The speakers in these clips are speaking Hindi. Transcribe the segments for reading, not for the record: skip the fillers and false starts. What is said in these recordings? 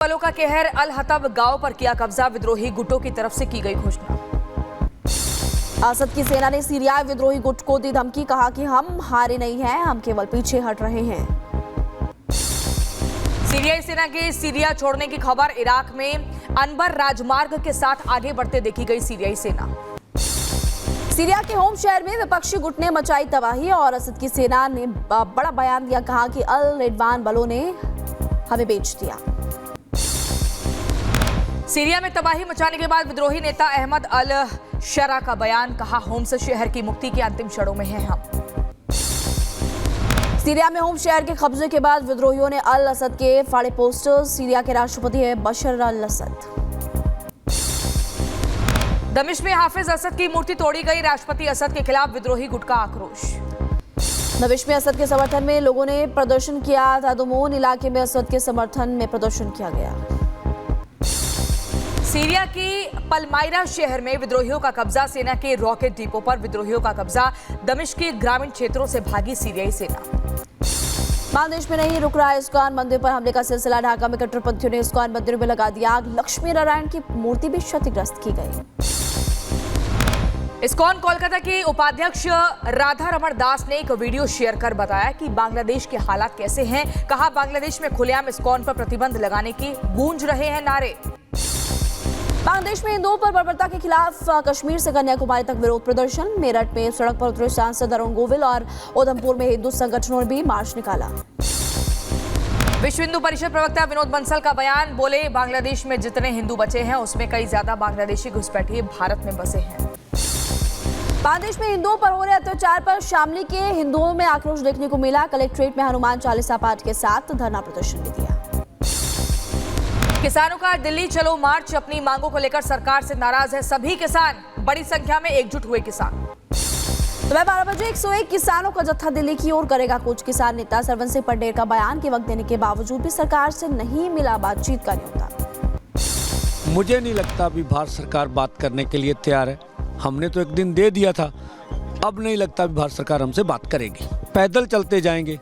बलों का कहर। अल हतब गांव पर किया कब्जा, विद्रोही गुटों की तरफ से की गई घोषणा। असद की सेना ने सीरियाई विद्रोही गुट को दी धमकी, कहा कि हम हारे नहीं हैं, हम केवल पीछे हट रहे हैं। सीरियाई सेना के सीरिया छोड़ने की खबर। इराक में अनबर राजमार्ग के साथ आगे बढ़ते देखी गई सीरियाई सेना। सीरिया के होम शहर में विपक्षी गुट ने मचाई तबाही और असद की सेना ने बड़ा बयान दिया, कहा कि अल रेडवान बलों ने हमें बेच दिया। सीरिया में तबाही मचाने के बाद विद्रोही नेता अहमद अल शरा का बयान, कहा होम्स शहर की मुक्ति के अंतिम क्षणों में हैं हम। सीरिया में होम शहर के कब्जे के बाद विद्रोहियों ने अल असद के फाड़े पोस्टर्स। सीरिया के राष्ट्रपति है बशर अल असद। दमिश्क में हाफिज असद की मूर्ति तोड़ी गई, राष्ट्रपति असद के खिलाफ विद्रोही गुट का आक्रोश। दमिश्क में असद के समर्थन में लोगों ने प्रदर्शन किया। तादुमोन इलाके में असद के समर्थन में प्रदर्शन किया गया। सीरिया की पलमायरा शहर में विद्रोहियों का कब्जा, सेना के रॉकेट डिपो पर विद्रोहियों का कब्जा। दमिश्क के ग्रामीण क्षेत्रों से भागी सीरियाई सेना। बांग्लादेश में नहीं रुक रहा इस्कॉन मंदिर पर हमले का सिलसिला। ढाका में कट्टरपंथियों ने इस्कॉन मंदिर में लगा दिया आग, लक्ष्मी नारायण की मूर्ति भी क्षतिग्रस्त की गई। इस्कॉन कोलकाता के उपाध्यक्ष राधा रमण दास ने एक वीडियो शेयर कर बताया कि बांग्लादेश के हालात कैसे हैं। कहा बांग्लादेश में खुलेआम इस्कॉन पर प्रतिबंध लगाने की गूंज रहे हैं नारे। बांग्लादेश में हिंदुओं पर बर्बरता के खिलाफ कश्मीर से कन्याकुमारी तक विरोध प्रदर्शन। मेरठ में सड़क पर उतरे सांसद अरुण गोविल और उधमपुर में हिंदू संगठनों ने भी मार्च निकाला। विश्व हिंदू परिषद प्रवक्ता विनोद बंसल का बयान, बोले बांग्लादेश में जितने हिंदू बचे हैं उसमें कई ज्यादा बांग्लादेशी घुसपैठिए भारत में बसे हैं। बांग्लादेश में हिंदुओं पर हो रहे अत्याचार पर शामली के हिंदुओं में आक्रोश देखने को मिला। कलेक्ट्रेट में हनुमान चालीसा पाठ के साथ धरना प्रदर्शन भी दिया। किसानों का दिल्ली चलो मार्च, अपनी मांगों को लेकर सरकार से नाराज है सभी किसान। बड़ी संख्या में एकजुट हुए किसान। सुबह 12 बजे 101 किसानों का जत्था दिल्ली की ओर करेगा कूच। किसान नेता सरवन सिंह पटेल का बयान, के वक्त देने के बावजूद भी सरकार से नहीं मिला बातचीत का न्योता। मुझे नहीं लगता अभी भारत सरकार बात करने के लिए तैयार है। हमने तो एक दिन दे दिया था, अब नहीं लगता अभी भारत सरकार हमसे बात करेगी। पैदल चलते जाएंगे,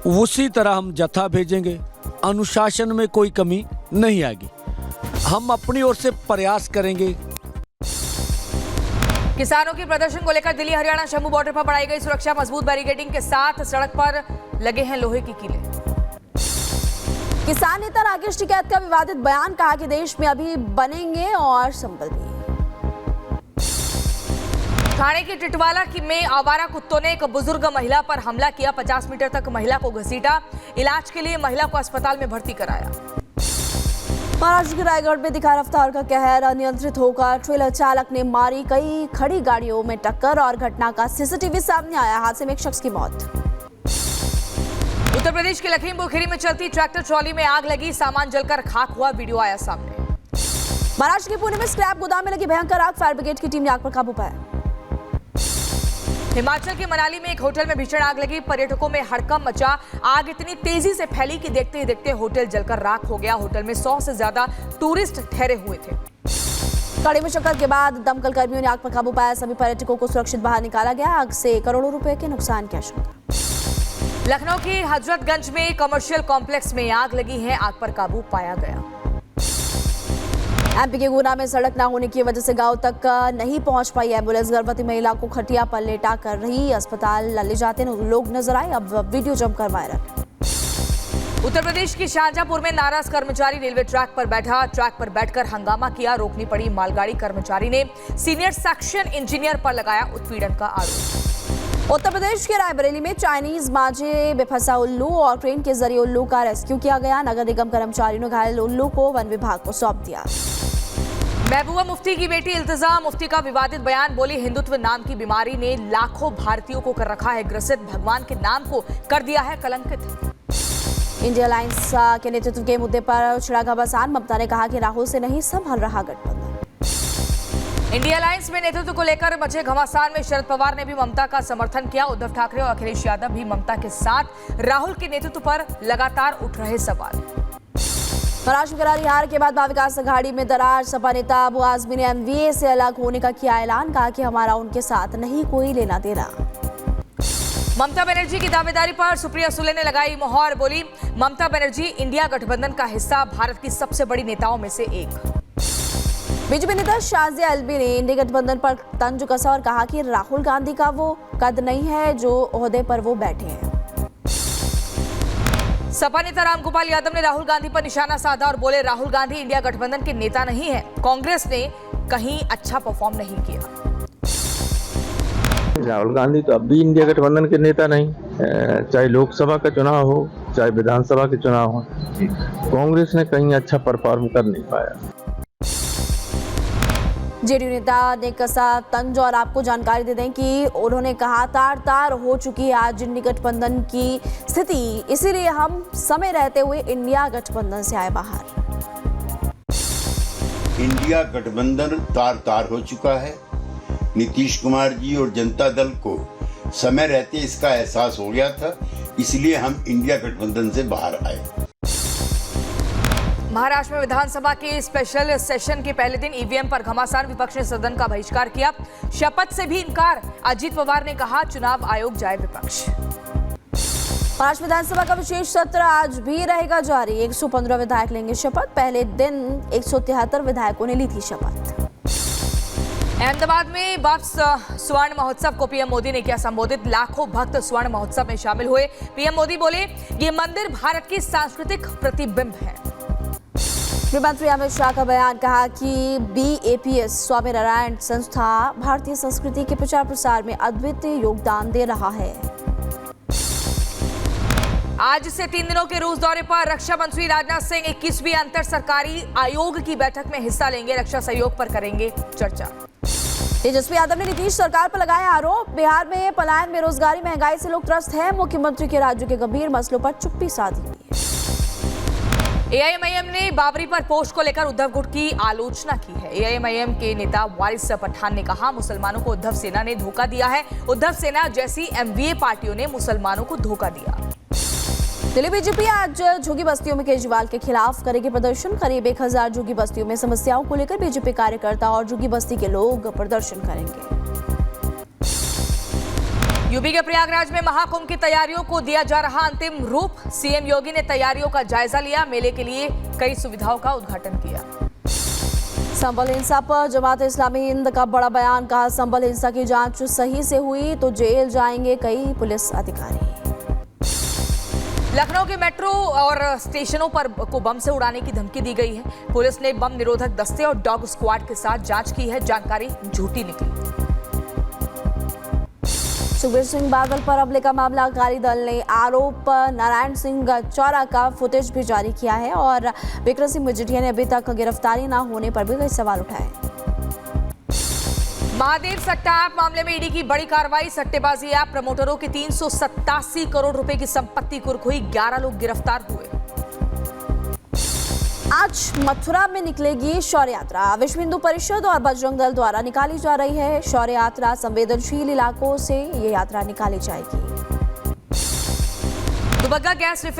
उसी तरह हम जत्था भेजेंगे, अनुशासन में कोई कमी नहीं आएगी। हम अपनी ओर से प्रयास करेंगे। किसानों के प्रदर्शन को लेकर दिल्ली हरियाणा शंभू बॉर्डर पर बढ़ाई गई सुरक्षा। मजबूत बैरिकेडिंग के साथ सड़क पर लगे हैं लोहे की कीलें। किसान नेता राकेश टिकैत का विवादित बयान, कहा कि देश में अभी बनेंगे और संबल भी। ठाणे के टिटवाला में आवारा कुत्तों ने एक बुजुर्ग महिला पर हमला किया। 50 मीटर तक महिला को घसीटा, इलाज के लिए महिला को अस्पताल में भर्ती कराया। महाराष्ट्र के रायगढ़ में दिखा रफ्तार का कहर। अनियंत्रित होकर ट्रेलर चालक ने मारी कई खड़ी गाड़ियों में टक्कर और घटना का सीसीटीवी सामने आया। हादसे में एक शख्स की मौत। उत्तर प्रदेश के लखीमपुर खीरी में चलती ट्रैक्टर ट्रॉली में आग लगी, सामान जलकर खाक हुआ, वीडियो आया सामने। महाराष्ट्र के पुणे में स्क्रैप गोदाम में लगी भयंकर आग, फायर ब्रिगेड की टीम ने आग पर काबू पाया। हिमाचल के मनाली में एक होटल में भीषण आग लगी, पर्यटकों में हड़कंप मचा। आग इतनी तेजी से फैली कि देखते ही देखते होटल जलकर राख हो गया। होटल में 100 से ज्यादा टूरिस्ट ठहरे हुए थे। कड़ी मुशक्कत के बाद दमकल कर्मियों ने आग पर काबू पाया। सभी पर्यटकों को सुरक्षित बाहर निकाला गया। आग से करोड़ों रुपए के नुकसान की आशंका। लखनऊ की हजरतगंज में कमर्शियल कॉम्प्लेक्स में आग लगी है, आग पर काबू पाया गया। एमपी के गुना में सड़क न होने की वजह से गांव तक नहीं पहुंच पाई एम्बुलेंस। गर्भवती महिला को खटिया पर लेटा कर रही अस्पताल ले जाते लोग नजर आए। अब वीडियो जमकर वायरल। उत्तर प्रदेश की शाहजहांपुर में नाराज कर्मचारी रेलवे ट्रैक पर बैठा, ट्रैक पर बैठकर हंगामा किया। रोकनी पड़ी मालगाड़ी, कर्मचारी ने सीनियर सेक्शन इंजीनियर पर लगाया उत्पीड़न का आरोप। उत्तर प्रदेश के रायबरेली में चाइनीज मांझे में फंसा उल्लू और ट्रेन के जरिए उल्लू का रेस्क्यू किया गया। नगर निगम कर्मचारियों ने घायल उल्लू को वन विभाग को सौंप दिया। महबूबा मुफ्ती की बेटी इल्तिजा मुफ्ती का विवादित बयान, बोली हिंदुत्व नाम की बीमारी ने लाखों भारतीयों को कर रखा है ग्रसित, भगवान के नाम को कर दिया है कलंकित। इंडिया अलायंस के नेतृत्व के मुद्दे पर छिड़ा घमासान। ममता ने कहा कि राहुल से नहीं संभल रहा गठबंधन। इंडिया अलायंस में नेतृत्व को लेकर मचे घमासान में शरद पवार ने भी ममता का समर्थन किया। उद्धव ठाकरे और अखिलेश यादव भी ममता के साथ। राहुल के नेतृत्व पर लगातार उठ रहे सवाल। महाराष्ट्र में करारी हार के बाद महाविकास अघाड़ी में दरार। सपा नेता अबू आजमी ने एमवीए से अलग होने का किया ऐलान, कहा कि हमारा उनके साथ नहीं कोई लेना देना। ममता बनर्जी की दावेदारी पर सुप्रिया सुले ने लगाई मुहर, बोली ममता बनर्जी इंडिया गठबंधन का हिस्सा, भारत की सबसे बड़ी नेताओं में से एक। बीजेपी नेता शाजिया एलबी ने इंडिया गठबंधन पर तंज कसा और कहा कि राहुल गांधी का वो कद नहीं है जो ओहदे पर वो बैठे हैं। सपा नेता रामगोपाल यादव ने राहुल गांधी पर निशाना साधा और बोले राहुल गांधी इंडिया गठबंधन के नेता नहीं है, कांग्रेस ने कहीं अच्छा परफॉर्म नहीं किया। राहुल गांधी तो अब भी इंडिया गठबंधन के नेता नहीं, चाहे लोकसभा का चुनाव हो चाहे विधानसभा के चुनाव हो, कांग्रेस ने कहीं अच्छा परफॉर्म कर नहीं पाया। जेडीयू नेता ने कसा तंज और आपको जानकारी दे दें कि उन्होंने कहा तार तार हो चुकी है आज इंडिया गठबंधन की स्थिति, इसीलिए हम समय रहते हुए इंडिया गठबंधन से आए बाहर। इंडिया गठबंधन तार तार हो चुका है। नीतीश कुमार जी और जनता दल को समय रहते इसका एहसास हो गया था, इसलिए हम इंडिया गठबंधन से बाहर आए। महाराष्ट्र में विधानसभा के स्पेशल सेशन के पहले दिन ईवीएम पर घमासान, विपक्ष ने सदन का बहिष्कार किया, शपथ से भी इनकार। अजीत पवार ने कहा चुनाव आयोग जाए विपक्ष। महाराष्ट्र विधानसभा का विशेष सत्र आज भी रहेगा जारी, 115 विधायक लेंगे शपथ, पहले दिन 173 विधायकों ने ली थी शपथ। अहमदाबाद में वापस स्वर्ण महोत्सव को पीएम मोदी ने किया संबोधित, लाखों भक्त स्वर्ण महोत्सव में शामिल हुए। पीएम मोदी बोले ये मंदिर भारत की सांस्कृतिक प्रतिबिंब है। गृह मंत्री अमित शाह का बयान, कहा कि BAPS स्वामी नारायण संस्था भारतीय संस्कृति के प्रचार प्रसार में अद्वितीय योगदान दे रहा है। आज से 3 दिनों के रूस दौरे पर रक्षा मंत्री राजनाथ सिंह 21वीं अंतर सरकारी आयोग की बैठक में हिस्सा लेंगे, रक्षा सहयोग पर करेंगे चर्चा। तेजस्वी यादव ने नीतीश सरकार पर लगाया आरोप, बिहार में पलायन, बेरोजगारी, महंगाई से लोग त्रस्त हैं, मुख्यमंत्री के राज्यों के गंभीर मसलों पर चुप्पी साधी हुई है। AIMIM ने बाबरी पर पोस्ट को लेकर उद्धव गुट की आलोचना की है। AIMIM के नेता वारिस पठान ने कहा मुसलमानों को उद्धव सेना ने धोखा दिया है, उद्धव सेना जैसी MVA पार्टियों ने मुसलमानों को धोखा दिया। दिल्ली बीजेपी आज झुग्गी बस्तियों में केजरीवाल के खिलाफ करेगी प्रदर्शन, करीब 1000 झुग्गी बस्तियों में समस्याओं को लेकर बीजेपी कार्यकर्ता और झुग्गी बस्ती के लोग प्रदर्शन करेंगे। यूपी के प्रयागराज में महाकुंभ की तैयारियों को दिया जा रहा अंतिम रूप, सीएम योगी ने तैयारियों का जायजा लिया, मेले के लिए कई सुविधाओं का उद्घाटन किया। संभल हिंसा पर जमात इस्लामी हिंद का बड़ा बयान, कहा संभल हिंसा की जांच सही से हुई तो जेल जाएंगे कई पुलिस अधिकारी। लखनऊ के मेट्रो और स्टेशनों पर को बम से उड़ाने की धमकी दी गई है, पुलिस ने बम निरोधक दस्ते और डॉग स्क्वाड के साथ जांच की है, जानकारी झूठी निकली। सुखबीर सिंह बादल पर हमले का मामला, अकाली दल ने आरोप नारायण सिंह चौरा का फुटेज भी जारी किया है और विक्रम सिंह मजीठिया ने अभी तक गिरफ्तारी न होने पर भी कई सवाल उठाए। महादेव सट्टा ऐप मामले में ईडी की बड़ी कार्रवाई, सट्टेबाजी ऐप प्रमोटरों की 387 करोड़ रुपए की संपत्ति कुर्क हुई, 11 लोग गिरफ्तार हुए। आज मथुरा में निकलेगी शौर्य यात्रा, विश्व हिंदू परिषद और बजरंग दल द्वारा निकाली जा रही है शौर्य यात्रा, संवेदनशील इलाकों से ये यात्रा निकाली जाएगी। दुबग्गा गैस